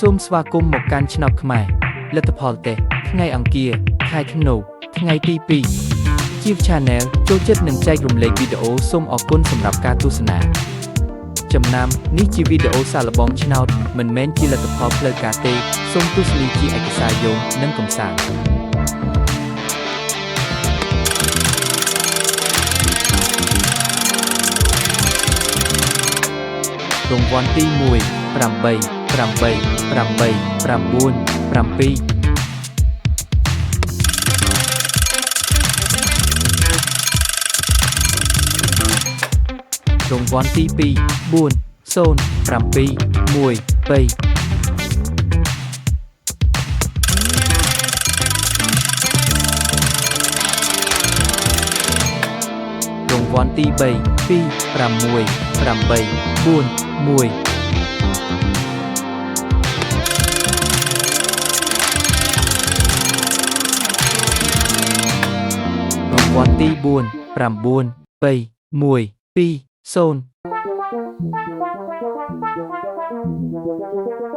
សូមស្វាគមន៍មកកាន់ឆ្នោតខ្មែរលទ្ធផលតេស្តថ្ងៃអង្គារខែធ្នូថ្ងៃទី2 Chief Channel ចូលចិត្តនិងចែករំលែកវីដេអូសូមអរគុណសម្រាប់ការទស្សនាចំណាំនេះជាវីដេអូសាកល្បងឆ្នោតមិនមែនជាលទ្ធផលផ្លូវការទេសូមទស្សនាជាឯកសារយោងនិងកម្សាន្តរង្វាន់ទី1 8 8 8 9 7 រង្វាន់ទី2 4 0 7 1 2 រង្វាន់ទី3 2 6 8 4 1 រង្វាន់ទី4 9 3 1 2 0រង្